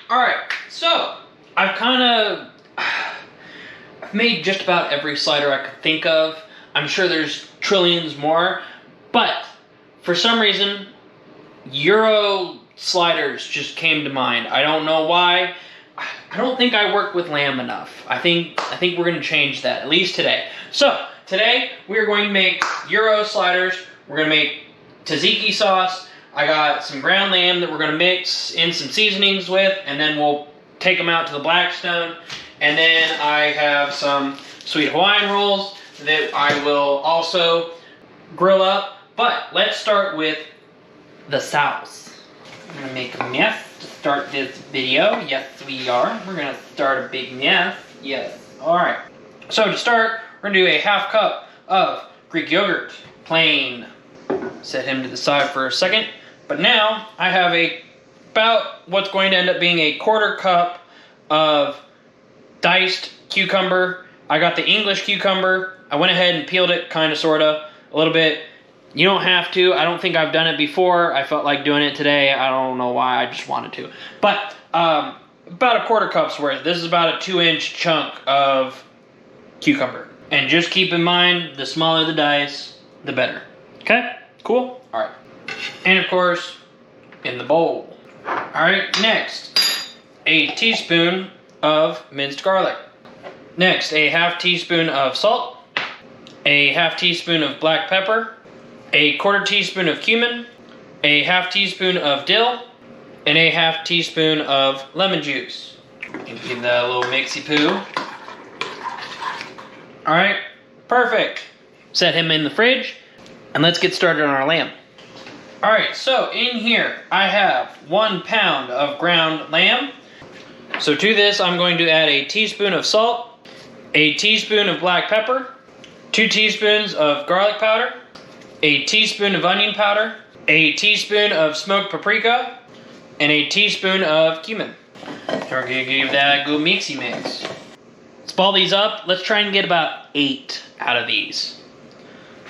Alright, so I've made just about every slider I could think of. I'm sure there's trillions more, but for some reason, Gyro sliders just came to mind. I don't know why. I don't think I work with lamb enough. I think we're going to change that, at least today. So, today we are going to make Gyro sliders. We're going to make tzatziki sauce. I got some ground lamb that we're going to mix in some seasonings with, and then we'll take them out to the Blackstone. And then I have some sweet Hawaiian rolls that I will also grill up. But let's start with the sauce. I'm going to make a mess to start this video. Yes, we are. We're going to start a big mess. Yes. Alright. So to start, we're going to do a half cup of Greek yogurt. Plain. Set him to the side for a second. But now I have about what's going to end up being a quarter cup of diced cucumber. I got the English cucumber. I went ahead and peeled it, kind of, sort of, a little bit. You don't have to. I don't think I've done it before. I felt like doing it today. I don't know why. I just wanted to. But about a quarter cup's worth. This is about a 2-inch chunk of cucumber. And just keep in mind, the smaller the dice, the better. Okay? Cool? All right. And of course, in the bowl. All right, next, a teaspoon of minced garlic. Next, a half teaspoon of salt, a half teaspoon of black pepper, a quarter teaspoon of cumin, a half teaspoon of dill, and a half teaspoon of lemon juice. And give that a little mixy poo. All right, perfect. Set him in the fridge, and let's get started on our lamb. All right, so in here I have 1 pound of ground lamb. So to this, I'm going to add a teaspoon of salt, a teaspoon of black pepper, 2 teaspoons of garlic powder, a teaspoon of onion powder, a teaspoon of smoked paprika, and a teaspoon of cumin. So we're going to give that a good mixy mix. Let's ball these up. Let's try and get about 8 out of these.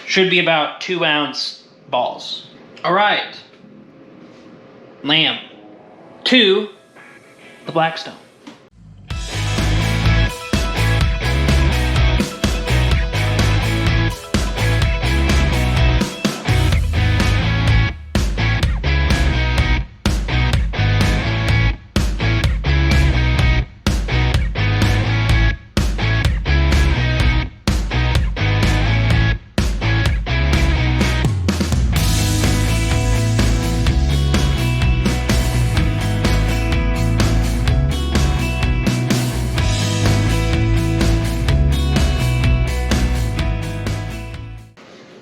Should be about 2-ounce balls. All right. Lamb to the Blackstone.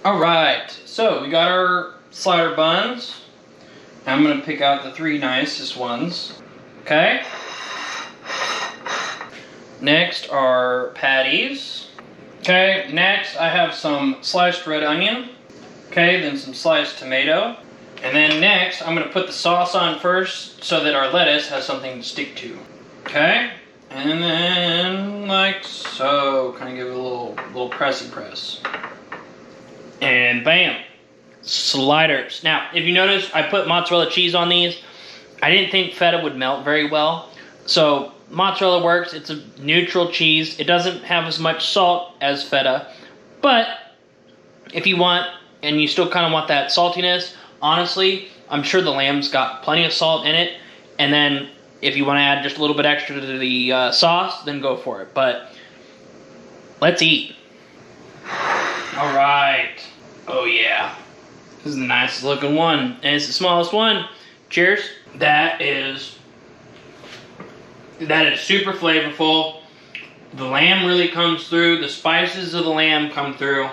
Alright, so we got our slider buns. I'm going to pick out the 3 nicest ones. Okay. Next are patties. Okay, next I have some sliced red onion. Okay, then some sliced tomato. And then next I'm going to put the sauce on first so that our lettuce has something to stick to. Okay, and then like so, kind of give it a little pressy press. And bam, sliders. Now, if you notice, I put mozzarella cheese on these. I didn't think feta would melt very well. So mozzarella works. It's a neutral cheese. It doesn't have as much salt as feta. But if you want, and you still kind of want that saltiness, honestly, I'm sure the lamb's got plenty of salt in it. And then if you want to add just a little bit extra to the sauce, then go for it. But let's eat. All right. Oh yeah, this is the nicest looking one, and it's the smallest one. Cheers. That is super flavorful. The lamb really comes through. The spices of the lamb come through.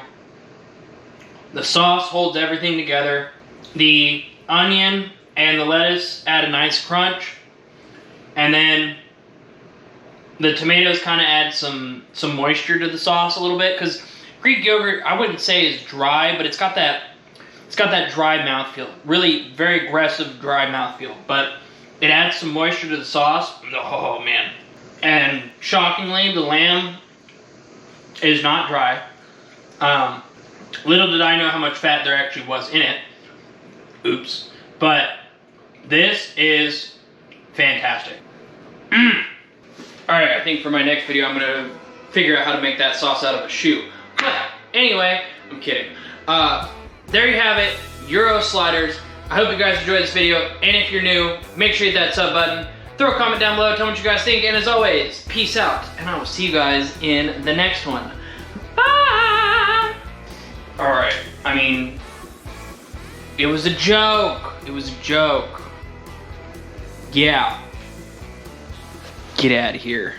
The sauce holds everything together. The onion and the lettuce add a nice crunch, and then the tomatoes kind of add some moisture to the sauce a little bit, because Greek yogurt, I wouldn't say is dry, but it's got that dry mouthfeel. Really very aggressive dry mouthfeel. But it adds some moisture to the sauce. Oh man. And shockingly, the lamb is not dry. Little did I know how much fat there actually was in it. Oops. But this is fantastic. Alright, I think for my next video I'm gonna figure out how to make that sauce out of a shoe. But anyway, I'm kidding. There you have it, Gyro sliders. I hope you guys enjoyed this video, and if you're new, make sure you hit that sub button. Throw a comment down below, tell me what you guys think, and as always, peace out, and I will see you guys in the next one. Bye! Alright, I mean, it was a joke. It was a joke. Yeah. Get out of here.